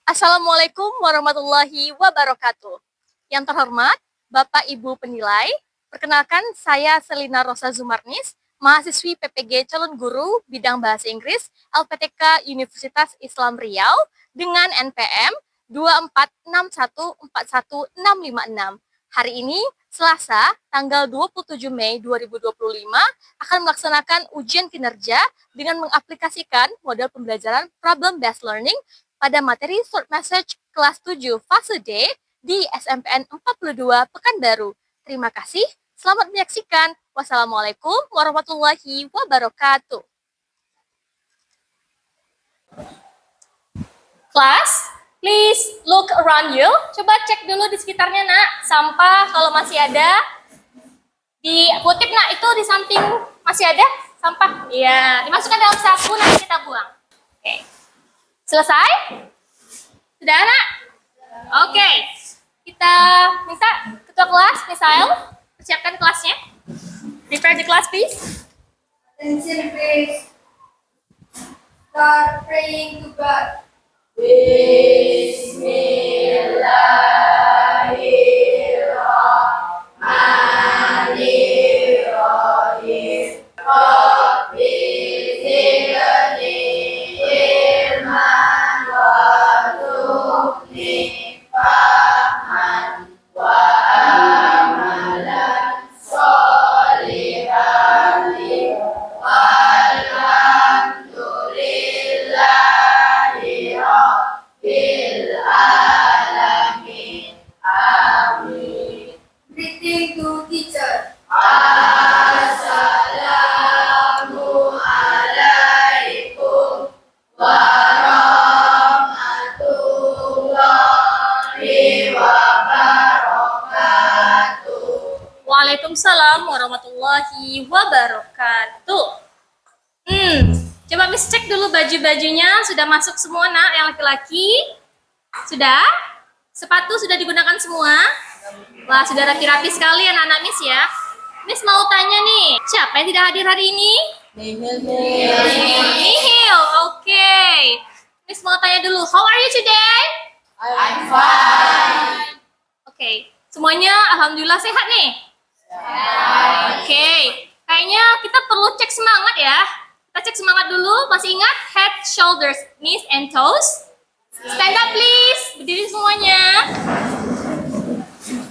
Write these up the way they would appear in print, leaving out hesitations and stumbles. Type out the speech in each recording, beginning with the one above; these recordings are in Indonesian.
Assalamualaikum warahmatullahi wabarakatuh. Yang terhormat, Bapak Ibu penilai, perkenalkan saya Selina Rosa Zumarnis, mahasiswi PPG Calon Guru Bidang Bahasa Inggris LPTK Universitas Islam Riau dengan NPM 246141656. Hari ini, Selasa, tanggal 27 Mei 2025, akan melaksanakan ujian kinerja dengan mengaplikasikan model pembelajaran problem-based learning pada materi short message kelas 7 fase D di SMPN 42 Pekanbaru. Terima kasih, selamat menyaksikan. Wassalamualaikum warahmatullahi wabarakatuh. Kelas, please look around you. Coba cek dulu di sekitarnya, nak. Sampah kalau masih ada. Dikutip, nak, itu di samping masih ada sampah. Iya, dimasukkan dalam saku, nanti kita buang. Oke. Selesai? Sudah, nak? Oke. Kita minta ketua kelas, Misael, persiapkan kelasnya. Prepare the class, please. Attention, please. Start praying to God. Greeting to teacher. Waalaikumsalam warahmatullahi wabarakatuh. Coba Miss cek dulu baju-bajunya sudah masuk semua, nak, yang laki-laki. Sudah? Sepatu sudah digunakan semua? Wah, sudah rapi-rapi sekali anak-anak Miss ya. Miss mau tanya nih, siapa yang tidak hadir hari ini? Nihil, oke. Miss mau tanya dulu, how are you today? I'm fine. Oke, semuanya alhamdulillah sehat nih? Oke, kayaknya kita perlu cek semangat ya. Kita cek semangat dulu, masih ingat? Head, shoulders, knees, and toes. Stand up please, berdiri semuanya.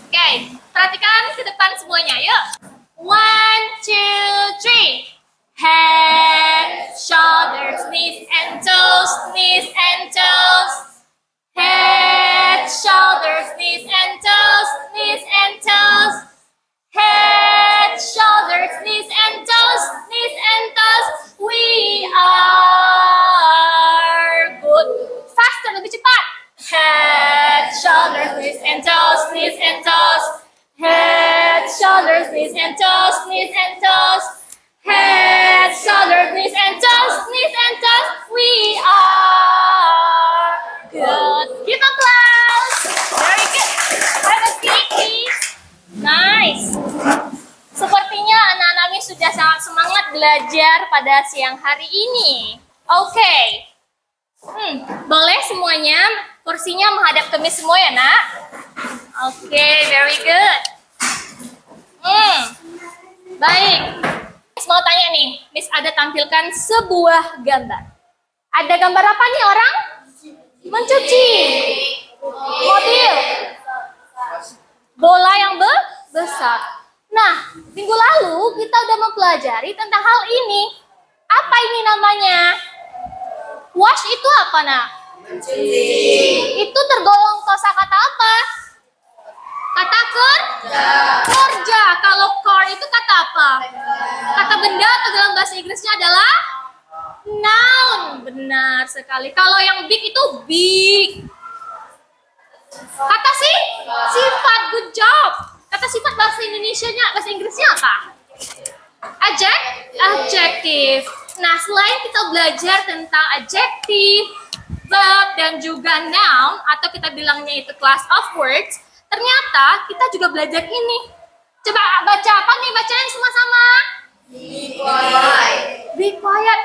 Oke, perhatikan ke depan semuanya, yuk. 1, 2, 3. Head, shoulders, knees, and toes, knees, and toes. Head, shoulders, knees, and toes, knees, and toes. Head, shoulders, knees, and toes, knees, and toes. We are good. Faster, lebih cepat. Head, shoulders, knees, and toes, knees, and toes. Head, shoulders, knees, and toes, knees, and toes. Head, shoulders, knees, and toes, knees, and toes. We are good. Give applause. Very good. Have a seat, please. Nice. Sepertinya anak-anak Miss sudah sangat semangat belajar pada siang hari ini. Oke. Boleh semuanya kursinya menghadap ke Miss semua ya, nak? Oke, very good. Baik. Miss mau tanya nih, Miss ada tampilkan sebuah gambar. Ada gambar apa nih orang? Mencuci. Mobil. Bola yang besar. Nah, minggu lalu kita udah mempelajari tentang hal ini. Apa ini namanya? Wash itu apa, nak? Itu tergolong kosakata apa? Kata kerja. Kalau car itu kata apa? Kata benda atau dalam bahasa Inggrisnya adalah noun. Benar sekali. Kalau yang big itu big. Kata sifat, good job. Kata sifat bahasa Indonesianya, bahasa Inggrisnya apa? Adjective. Nah, selain kita belajar tentang adjective, verb, dan juga noun, atau kita bilangnya itu class of words, ternyata kita juga belajar ini. Coba baca apa nih? Bacaan sama-sama. Be quiet. Be quiet.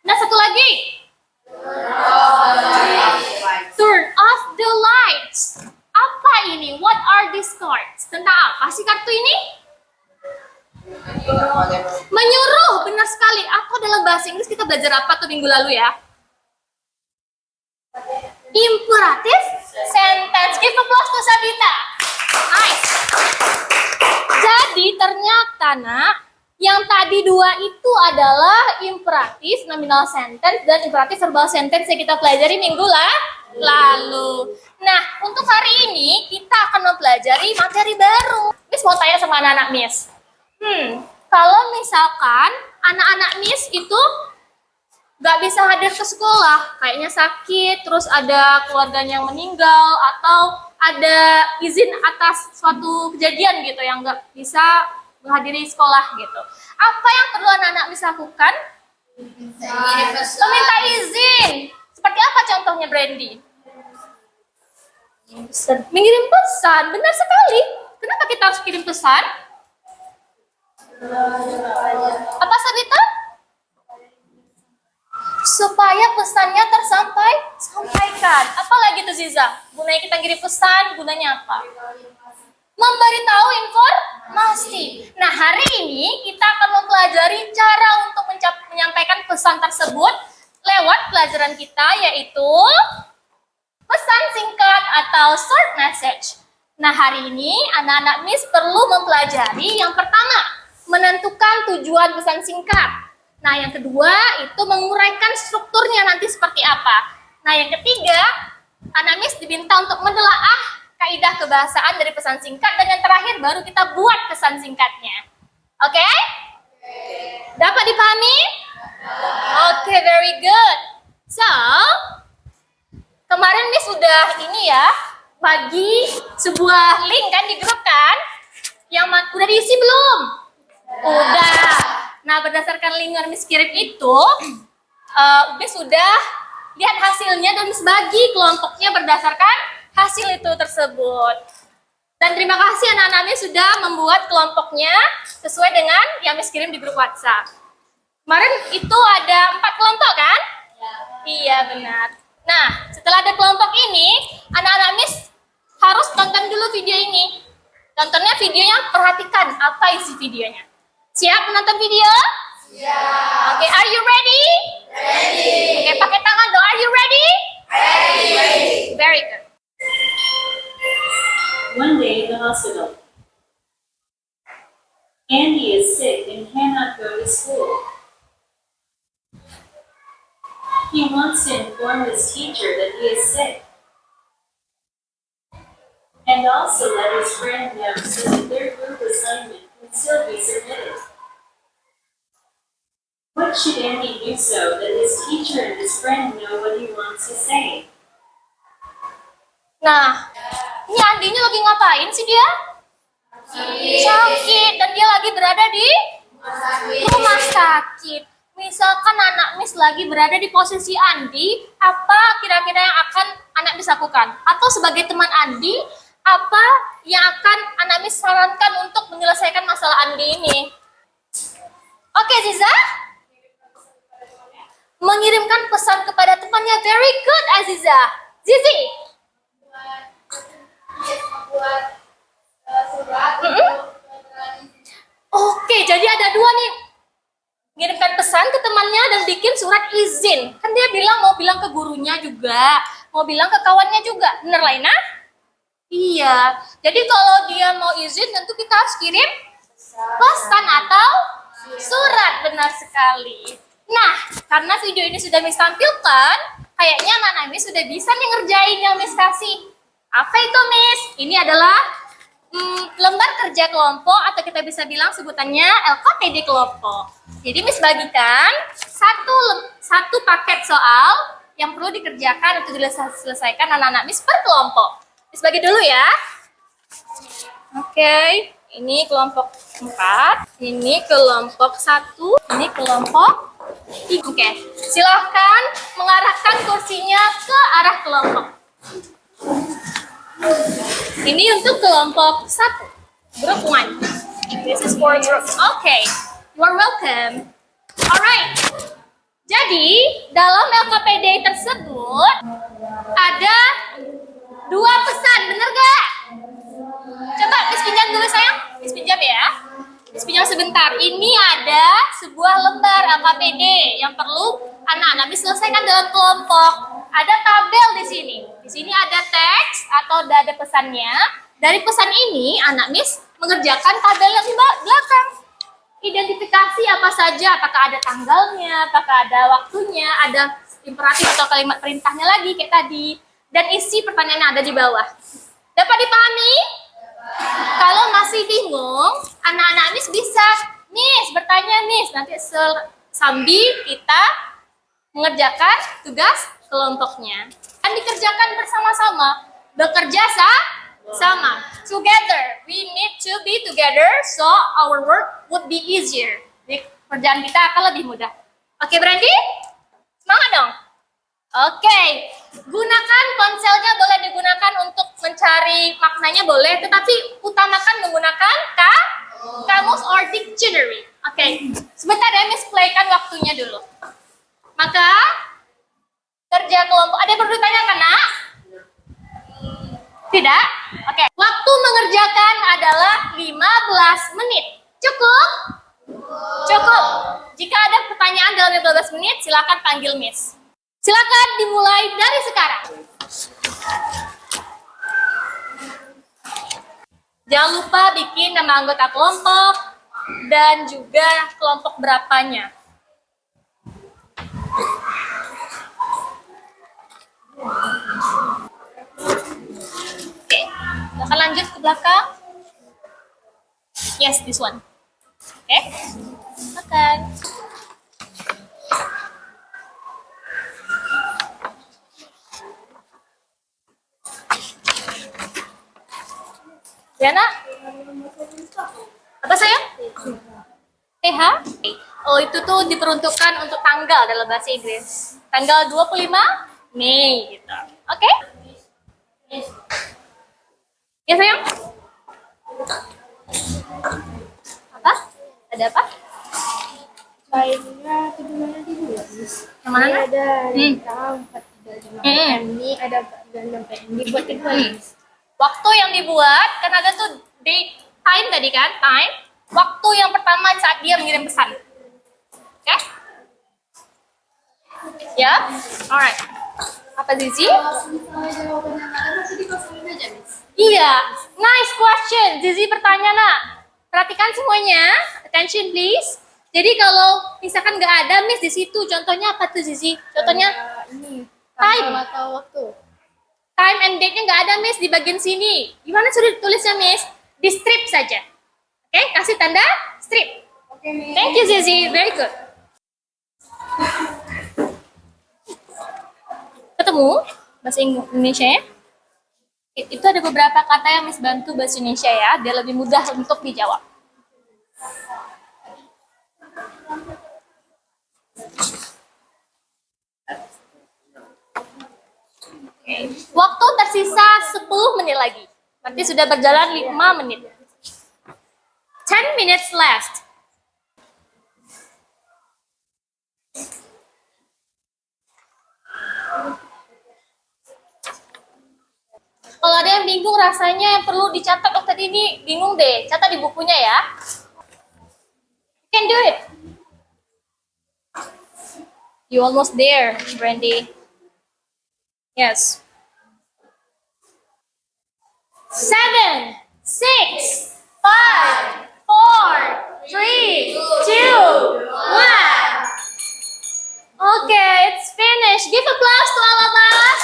Nah, satu lagi. these cards. Tentang apa sih kartu ini? Menyuruh, benar sekali. Atau dalam bahasa Inggris kita belajar apa tuh minggu lalu ya? Imperative sentence. Give applause to Sabita. Nice. Jadi ternyata nak, yang tadi dua itu adalah imperatif nominal sentence dan imperatif verbal sentence yang kita pelajari minggu lalu. Nah, untuk hari ini kita akan mempelajari materi baru. Miss mau tanya sama anak-anak Miss. Kalau misalkan anak-anak Miss itu nggak bisa hadir ke sekolah, kayaknya sakit, terus ada keluarganya yang meninggal, atau ada izin atas suatu kejadian gitu yang nggak bisa menghadiri sekolah gitu. Apa yang perlu anak-anak Miss lakukan? Meminta izin. Seperti apa contohnya, Brandy? Mengirim pesan, benar sekali. Kenapa kita harus kirim pesan? Apa Sabita? Supaya pesannya tersampaikan. Apa lagi tuh Ziza? Gunanya kita kirim pesan, gunanya apa? Memberitahu informasi. Nah, hari ini kita akan mempelajari cara untuk menyampaikan pesan tersebut lewat pelajaran kita, yaitu pesan singkat atau short message. Nah, hari ini anak-anak Miss perlu mempelajari yang pertama, menentukan tujuan pesan singkat. Nah, yang kedua itu menguraikan strukturnya nanti seperti apa. Nah, yang ketiga, anak Miss diminta untuk menelaah kaidah kebahasaan dari pesan singkat, dan yang terakhir baru kita buat pesan singkatnya. Oke? Dapat dipahami? Oke, very good. So, kemarin Miss udah ini ya, bagi sebuah link kan di grup kan? Yang udah diisi belum? Udah. Nah, berdasarkan link yang Miss kirim itu, Miss sudah lihat hasilnya dan Miss bagi kelompoknya berdasarkan hasil itu tersebut. Dan terima kasih anak-anak Miss sudah membuat kelompoknya sesuai dengan yang Miss kirim di grup WhatsApp. Kemarin itu ada 4 kelompok kan? Iya, benar. Nah, setelah ada kelompok ini, anak-anak Miss harus tonton dulu video ini. Tontonnya videonya, perhatikan apa isi videonya. Siap menonton video? Siap. Oke, are you ready? Ready. Oke, pakai tangan dong. Are you ready? Ready. Very good. One day in the hospital. Andy is sick and cannot go to school. He wants to inform his teacher that he is sick, and also let his friend know so that their group assignment can still be submitted. What should Andy do so that his teacher and his friend know what he wants to say? Nah, ini Andinya lagi ngapain sih dia? Sakit, dan dia lagi berada di rumah sakit. Misalkan anak Miss lagi berada di posisi Andi, apa kira-kira yang akan anak Miss lakukan? Atau sebagai teman Andi, apa yang akan anak Miss sarankan untuk menyelesaikan masalah Andi ini? Oke, Ziza? Mengirimkan pesan kepada temannya. Very good, Aziza. Zizi? Membuat surat. Oke, jadi ada 2 nih. Ngirimkan pesan ke temannya dan bikin surat izin. Kan dia bilang mau bilang ke gurunya juga, mau bilang ke kawannya juga. Bener, Laina? Iya. Jadi kalau dia mau izin, tentu kita harus kirim pesan atau surat. Benar sekali. Nah, karena video ini sudah Miss tampilkan, kayaknya anak-anak Miss sudah bisa nih ngerjain yang Miss kasih. Apa itu, Miss? Ini adalah lembar kerja kelompok, atau kita bisa bilang sebutannya LKPD kelompok. Jadi Miss bagikan satu paket soal yang perlu dikerjakan atau diselesaikan anak-anak Miss per kelompok. Miss bagi dulu ya. Oke, ini kelompok 4, ini kelompok 1, ini kelompok 3. Oke, silahkan mengarahkan kursinya ke arah kelompok. Ini untuk kelompok 1, group 1. This is for group. Okay, you are welcome. Alright. Jadi dalam LKPD tersebut ada 2 pesan, bener gak? ini ada sebuah lembar LKPD yang perlu anak-anak Miss selesaikan dalam kelompok. Ada tabel di sini. Di sini ada teks atau ada pesannya. Dari pesan ini, anak Miss mengerjakan tabel yang di belakang. Identifikasi apa saja, apakah ada tanggalnya, apakah ada waktunya, ada imperatif atau kalimat perintahnya lagi kayak tadi. Dan isi pertanyaan yang ada di bawah. Dapat dipahami? Kalau masih bingung, anak-anak Miss bisa, Miss bertanya Miss, nanti sambil kita mengerjakan tugas kelompoknya. Dan dikerjakan bersama-sama, bekerja sama. Together, we need to be together so our work would be easier. Jadi kerjaan kita akan lebih mudah. Oke, Brandy? Semangat dong. Oke, gunakan ponselnya boleh digunakan untuk mencari maknanya boleh, tetapi utamakan menggunakan kamus or dictionary. Oke, sebentar ya Miss playkan waktunya dulu. Maka kerja kelompok, ada yang perlu ditanyakan nak? Tidak? Oke, waktu mengerjakan adalah 15 menit. Cukup? Cukup. Jika ada pertanyaan dalam 15 menit, silakan panggil Miss. Silakan dimulai dari sekarang. Jangan lupa bikin nama anggota kelompok dan juga kelompok berapanya. Oke, akan lanjut ke belakang. Yes, this one. Oke, makan. Diana? Apa sayang? TH? Oh, itu tuh diperuntukkan untuk tanggal dalam bahasa Inggris. Tanggal 25 Mei gitu. Oke? Ya sayang? Apa? Ada apa? Filenya itu gimana dulu ya, Miss? Yang mana? Ada tanggal 435 MI, ada 436 PMI buat kedua, Miss. Waktu yang dibuat, kan ada tuh date, time tadi kan, time. Waktu yang pertama saat dia mengirim pesan. Oke? Ya? Alright. Apa Zizi? Kalau misalnya jawabannya nggak ada, pasti dikosongin aja, Miss. Iya, nice question. Zizi bertanya nak. Perhatikan semuanya. Attention please. Jadi kalau misalkan nggak ada Miss di situ, contohnya apa tuh Zizi? Contohnya Ini time. tanggal atau waktu. Time and date-nya nggak ada Miss di bagian sini. Gimana sudah tulisnya Miss? Di strip saja. Oke, kasih tanda strip. Oke, Miss. Thank you Zizi, very good. Ketemu bahasa Indonesia ya? Itu ada beberapa kata yang Miss bantu bahasa Indonesia ya, biar lebih mudah untuk dijawab. Waktu tersisa 10 menit lagi. Berarti sudah berjalan 5 menit. 10 minutes left. Kalau ada yang bingung rasanya yang perlu dicatat, oh tadi ini bingung deh, catat di bukunya ya. You can do it. You almost there, Brandy. Yes. 7, 6, 5, 4, 3, 2, 1. Okay, it's finished. Give applause to all of us.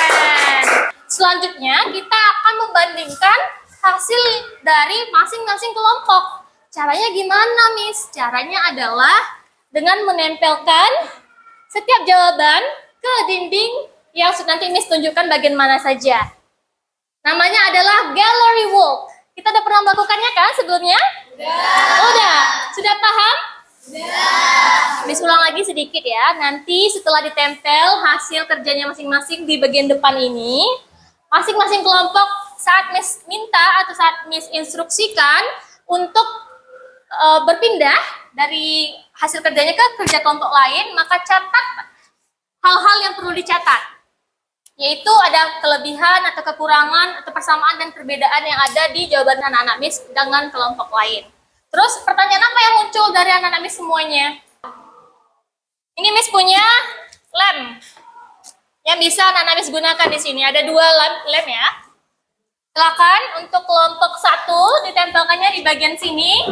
And selanjutnya kita akan membandingkan hasil dari masing-masing kelompok. Caranya gimana, Miss? Caranya adalah dengan menempelkan setiap jawaban ke dinding yang nanti Miss tunjukkan bagian mana saja. Namanya adalah gallery walk. Kita udah pernah melakukannya kan sebelumnya? Udah. Sudah paham? Miss ulang lagi sedikit ya. Nanti setelah ditempel hasil kerjanya masing-masing di bagian depan ini, masing-masing kelompok saat Miss minta atau saat Miss instruksikan untuk berpindah dari hasil kerjanya ke kerja kelompok lain, maka catat hal-hal yang perlu dicatat. Yaitu ada kelebihan atau kekurangan atau persamaan dan perbedaan yang ada di jawaban anak-anak Miss dengan kelompok lain. Terus pertanyaan apa yang muncul dari anak-anak Miss semuanya? Ini Miss punya lem yang bisa anak-anak Miss gunakan di sini. Ada 2 lem ya. Silakan untuk kelompok 1 ditempelkannya di bagian sini.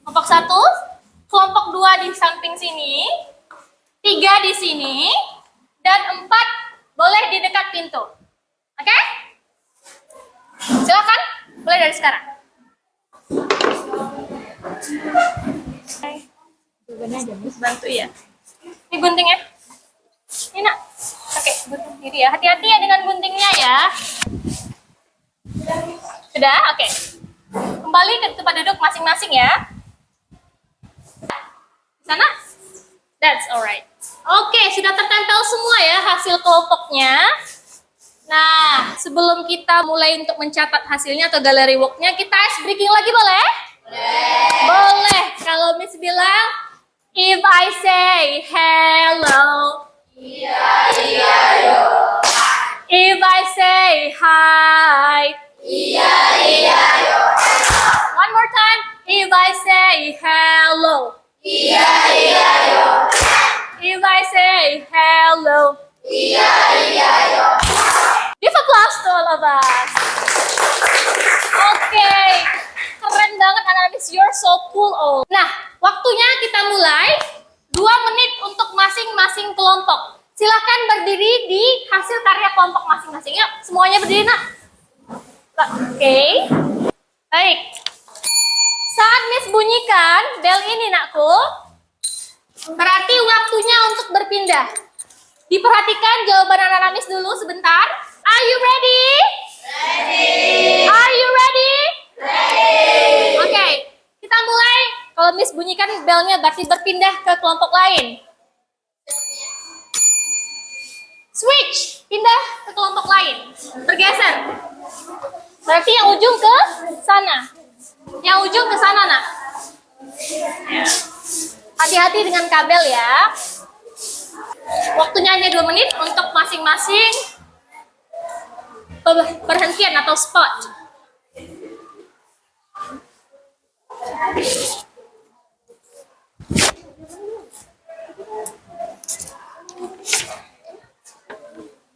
Kelompok 1, kelompok 2 di samping sini, 3 di sini, dan 4 boleh di dekat pintu. Oke? Silakan, mulai dari sekarang. Bantu ya. Ini guntingnya. Ini nak. Oke, gunting diri ya. Hati-hati ya dengan guntingnya ya. Sudah? Oke. Kembali ke tempat duduk masing-masing ya. Di sana? That's alright. Oke, sudah tertempel semua ya hasil kelompoknya. Nah, sebelum kita mulai untuk mencatat hasilnya atau gallery work-nya, kita ice breaking lagi boleh? Boleh. Kalau Miss bilang, if I say hello. If I say hi. One more time. If I say hello. If I say hello. Give applause to all of us. Oke. Keren banget anak-anak Miss, you're so cool all. Nah, waktunya kita mulai 2 menit untuk masing-masing kelompok. Silakan berdiri di hasil karya kelompok masing-masing. Yuk, semuanya berdiri nak. Oke. Baik. Saat Miss bunyikan bel ini nakku, berarti waktunya untuk berpindah. Diperhatikan jawaban anak-anak Miss dulu sebentar. Are you ready? Are you ready? Oke, kita mulai. Kalau Miss bunyikan belnya berarti berpindah ke kelompok lain. Switch, pindah ke kelompok lain. Bergeser. Berarti yang ujung ke sana. Yang ujung ke sana, nak. Hati-hati dengan kabel ya. Waktunya hanya 2 menit untuk masing-masing perhentian atau spot.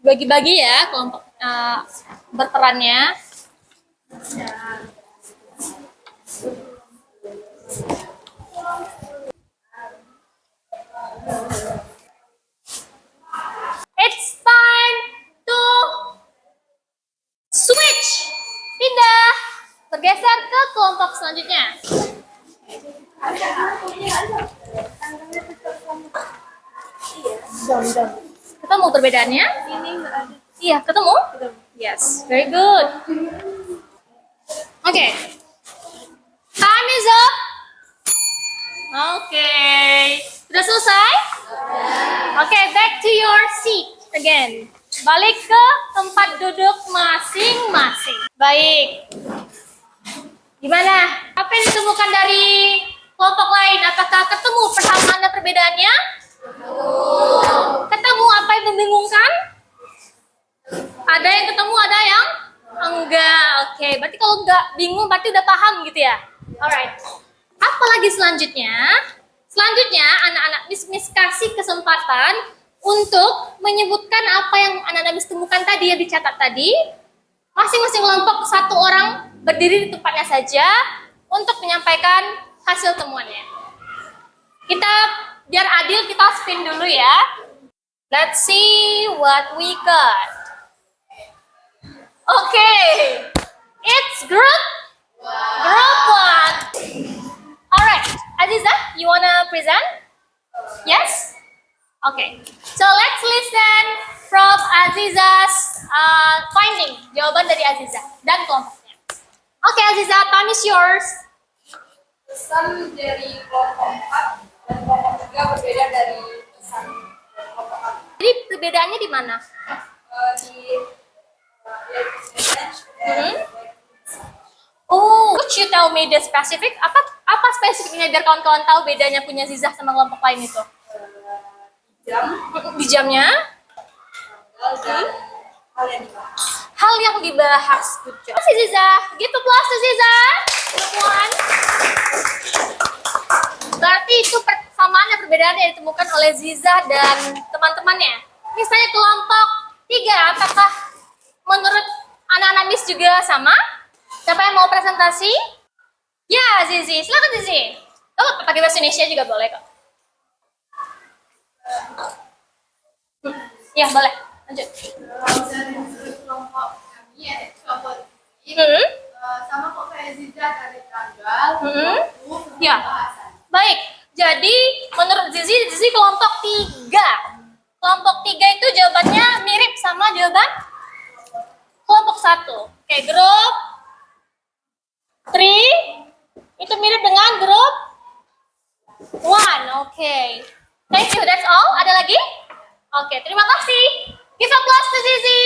Bagi-bagi ya kelompok berperannya. It's time to switch. Pindah. Bergeser ke kelompok selanjutnya. Ketemu perbedaannya? Iya, ketemu? Yes, very good. Oke. Time is up. Oke. Sudah selesai? Oke, back to your seat again. Balik ke tempat duduk masing-masing. Baik. Gimana? Apa yang ditemukan dari kelompok lain? Apakah ketemu persamaan dan perbedaannya? Ketemu apa yang membingungkan? Ada yang ketemu, ada yang enggak. Oke, berarti kalau enggak bingung berarti udah paham gitu ya. Alright. Apalagi selanjutnya? Selanjutnya anak-anak Miss kasih kesempatan untuk menyebutkan apa yang anak-anak Miss temukan tadi yang dicatat tadi. Masing-masing kelompok 1 orang berdiri di tempatnya saja untuk menyampaikan hasil temuannya. Kita biar adil kita spin dulu ya. Let's see what we got. Okay, it's group 1. Alright, Aziza, you wanna present? Yes? Okay, so let's listen from Aziza's finding, jawaban dari Aziza dan kelompoknya. Okay, Aziza, time is yours. Pesan dari kelompok 4 dan kelompok 3 berbeda dari pesan kelompok 4. Jadi perbedaannya di mana? Di Oh, could you tell me the specific? Apa spesifiknya biar kawan-kawan tahu bedanya punya Zizah sama kelompok lain itu? jam, Di jamnya? dan hal yang dibahas. Hal yang dibahas. Good job. Zizah, give applause to Zizah. Perempuan. Berarti itu persamaan dan perbedaan yang ditemukan oleh Ziza dan teman-temannya. Misalnya kelompok 3, apakah menurut anak-anak Miss juga sama? Siapa yang mau presentasi? Ya, Zizi. Silakan Zizi. Oh, pakai bahasa Indonesia juga boleh kok. Ya, boleh. Lanjut. Dari sudut kelompok kami ada kelompok ini sama kok kayak Ziza dari tanggal, waktu, Ya. pembahasan. Baik. Jadi, menurut Zizi kelompok 3. Kelompok 3 itu jawabannya mirip sama jawaban kelompok 1. Oke, grup 3 itu mirip dengan grup 1. Oke. Thank you, that's all. Ada lagi? Oke, terima kasih. Give applause to Zizi.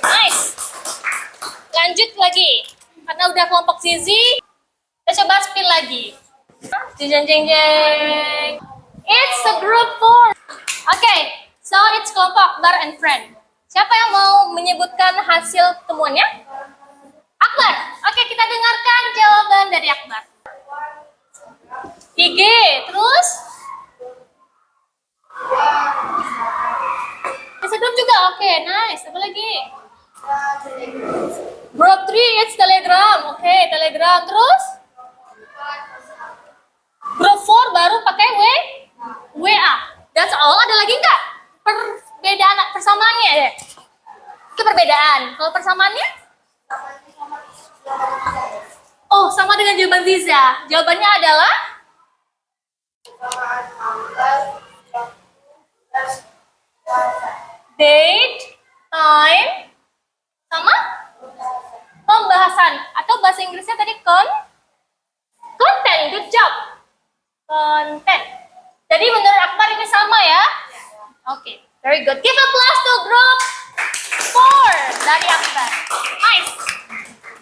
Nice. Lanjut lagi. Karena udah kelompok Zizi, kita coba spin lagi. Jeng jeng jeng jeng. It's a group 4. Oke, so it's kelompok Akbar and friend. Siapa yang mau menyebutkan hasil temuannya? Akbar. Oke, kita dengarkan jawaban dari Akbar. IG, terus? Instagram juga, oke, nice. Apa lagi? Group 3, it's Telegram. Oke, Telegram. Terus? Group 4 baru pakai WA. That's all. Ada lagi nggak? Perbedaan, persamaannya deh. Itu perbedaan. Kalau persamaannya? Oh, sama dengan jawaban Ziza. Jawabannya adalah? Date, time, sama pembahasan. Atau bahasa Inggrisnya tadi konten. Good job. Konten. Jadi menurut Akbar ini sama ya? Oke, very good. Give applause to group 4 dari Akbar. Nice.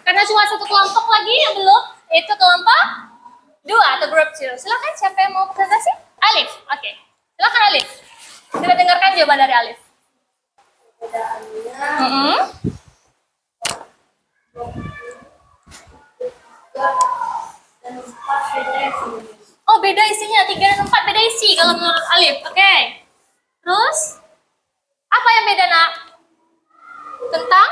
Karena cuma satu kelompok lagi yang belum, itu kelompok 2 atau group 2. Silakan, siapa yang mau presentasi? Alif. Oke. Silakan Alif. Kita dengarkan jawaban dari Alif. Oh, beda isinya. 3 dan 4 beda isi kalau menurut Alif. Oke. Terus, apa yang beda, Nak? Tentang?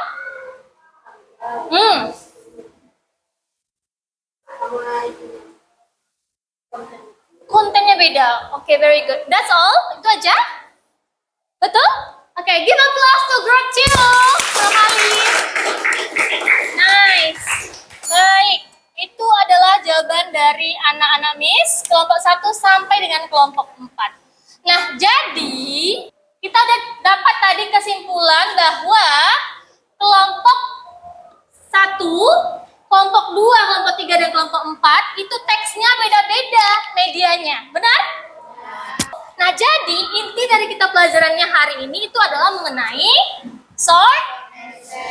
Kontennya beda. Oke, very good. That's all? Itu aja? Betul? Oke, give applause to group 2 from Alif. Nice. Baik. Itu adalah jawaban dari anak-anak Miss kelompok 1 sampai dengan kelompok 4. Nah, jadi kita udah dapat tadi kesimpulan bahwa kelompok 1, kelompok 2, kelompok 3, dan kelompok 4 itu teksnya beda-beda medianya. Benar? Nah, jadi inti dari kita pelajarannya hari ini itu adalah mengenai short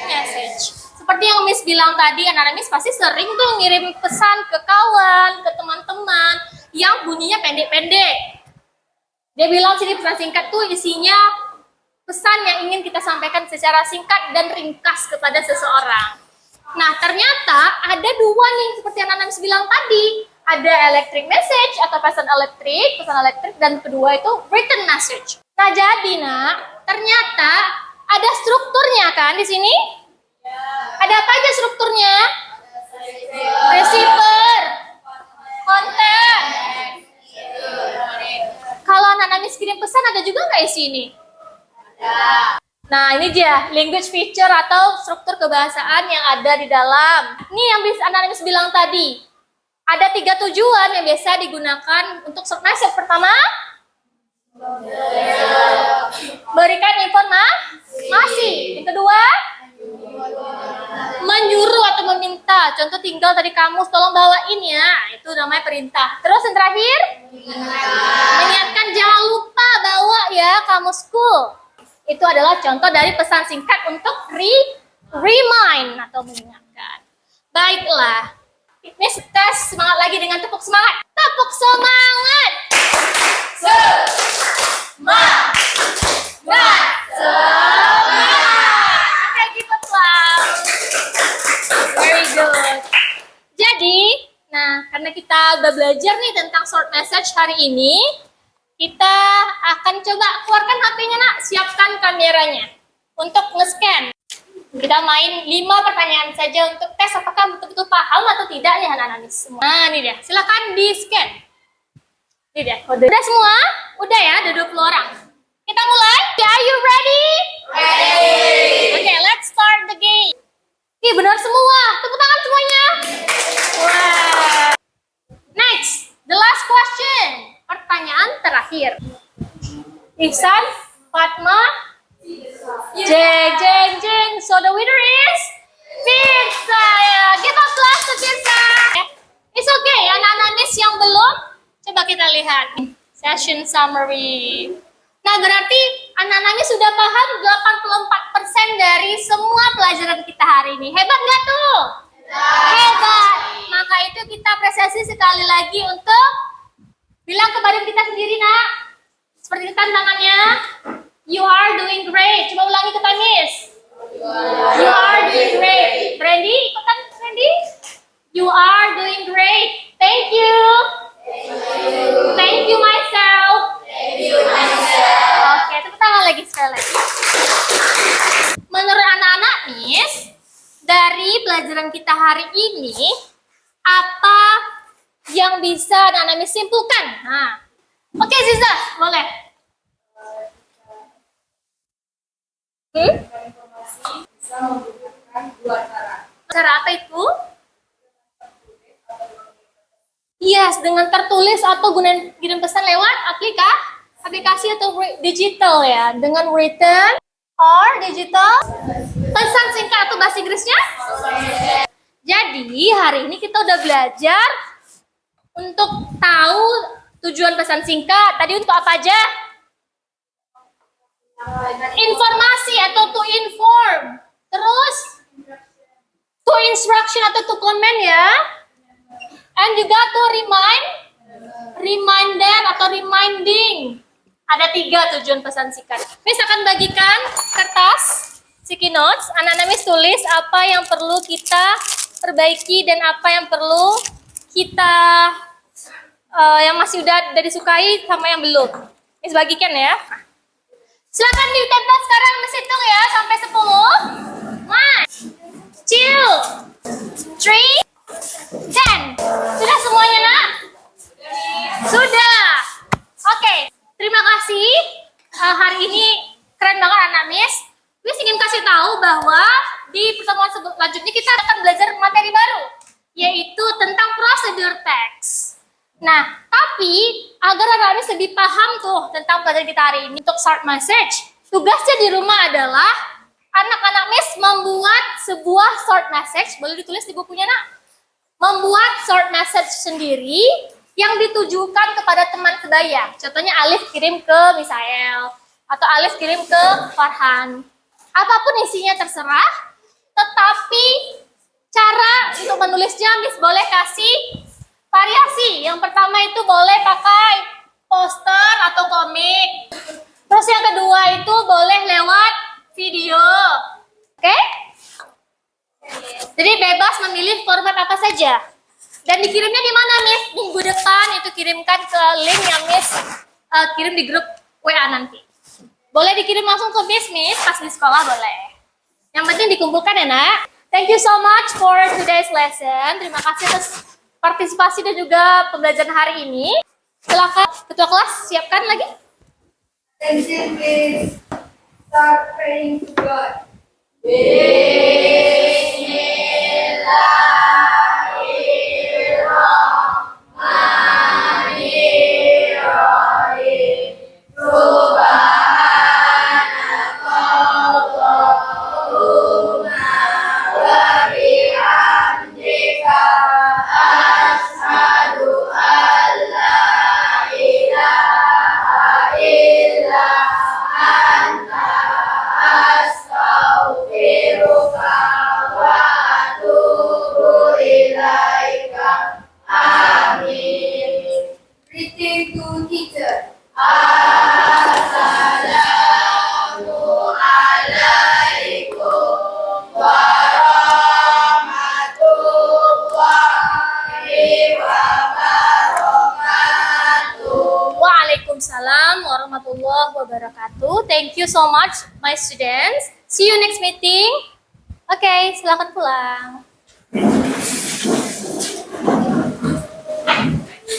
message. Seperti yang Miss bilang tadi, anak-anak Miss pasti sering tuh ngirim pesan ke kawan, ke teman-teman yang bunyinya pendek-pendek. Dia bilang sini pesan singkat tuh isinya pesan yang ingin kita sampaikan secara singkat dan ringkas kepada seseorang. Nah, ternyata ada 2 nih seperti yang anak Miss bilang tadi. Ada electric message atau pesan elektrik, dan kedua itu written message. Nah, jadi Nak, ternyata ada strukturnya kan di sini? Ada apa aja strukturnya? Receiver, konten. Kalau anak-anak Miss kirim pesan ada juga nggak di sini? Nah, ini dia language feature atau struktur kebahasaan yang ada di dalam. Ini yang anak-anak Miss bilang tadi. Ada 3 tujuan yang biasa digunakan untuk short message. Pertama, berikan informasi. Yang kedua, menyuruh atau meminta. Contoh tinggal tadi kamus, tolong bawain ya. Itu namanya perintah. Terus yang terakhir, mengingatkan jangan lupa bawa ya kamusku. Itu adalah contoh dari pesan singkat untuk remind atau mengingatkan. Baiklah. Miss tes semangat lagi dengan tepuk semangat. Tepuk semangat. Semangat. Semangat. Oke, give applause. Very good. Jadi belajar nih tentang short message hari ini, kita akan coba keluarkan HP-nya nak, siapkan kameranya untuk nge-scan. Kita main 5 pertanyaan saja untuk tes apakah betul-betul paham atau tidak ya anak-anak semua. Nah ini dia, silakan di-scan. Ini dia kode. Udah semua? Udah ya, ada 20 orang. Kita mulai. Are you ready? Ready. Okay, let's start the game. Ih, benar semua. Tepuk tangan semuanya. Wow. Next, the last question. Pertanyaan terakhir. Ihsan, Fatma, jeng. So the winner is Firsa. Give applause to Firsa. It's okay, anak-anak miss yang belum, coba kita lihat session summary. Nah, berarti anak-anak miss sudah paham 84% dari semua pelajaran kita hari ini. Hebat nggak tuh? Hebat. Maka itu kita apresiasi sekali lagi untuk bilang kepada kita sendiri, nak. Seperti itu tantangannya. You are doing great. Coba ulangi ke Miss. You are doing great. Randy, ikutan Randy. You are doing great. Thank you. Thank you myself. Oke, tepuk tangan lagi sekali lagi. Menurut anak-anak Miss, dari pelajaran kita hari ini, apa yang bisa anak-anak Miss simpulkan? Nah, oke, Ziza, boleh. Informasi bisa menggunakan 2 cara. Cara apa itu? Yes, dengan tertulis atau gunakan kirim pesan lewat aplikasi atau digital ya. Dengan written or digital pesan singkat atau bahasa Inggrisnya. Jadi hari ini kita udah belajar untuk tahu tujuan pesan singkat. Tadi untuk apa aja? Informasi atau to inform. Terus to instruction atau to comment ya. And juga to reminder atau reminding. Ada 3 tujuan pesan singkat. Miss akan bagikan kertas sticky notes. Anak-anak Miss tulis apa yang perlu kita perbaiki dan apa yang perlu kita yang masih udah disukai sama yang belum. Miss bagikan ya. Silakan ditempel sekarang, Miss hitung ya sampai 10. 1, 2, 3, 10. Sudah semuanya, nak? Sudah. Oke, terima kasih. Hari ini keren banget anak Miss. Miss ingin kasih tahu bahwa di pertemuan selanjutnya kita akan belajar materi baru, yaitu tentang prosedur teks. Nah, tapi agar anak Miss lebih paham tuh tentang pelajaran kita hari ini untuk short message, tugasnya di rumah adalah anak-anak Miss membuat sebuah short message, boleh ditulis di bukunya, nak. Membuat short message sendiri yang ditujukan kepada teman sebaya. Contohnya Alif kirim ke Misael atau Alif kirim ke Farhan. Apapun isinya terserah, tetapi cara untuk menulisnya Miss boleh kasih variasi. Yang pertama itu boleh pakai poster atau komik. Terus yang kedua itu boleh lewat video. Oke? Jadi bebas memilih format apa saja. Dan dikirimnya di mana, Miss? Minggu depan itu kirimkan ke link yang Miss kirim di grup WA nanti. Boleh dikirim langsung ke Miss, pas di sekolah boleh. Yang penting dikumpulkan ya, nak. Thank you so much for today's lesson. Terima kasih atas partisipasi dan juga pembelajaran hari ini. Silakan ketua kelas siapkan lagi. Attention please. Start praying to God. Astaghfirullah. Waalaikumsalam warahmatullahi wabarakatuh. Thank you so much, my students. See you next meeting. Oke, silakan pulang.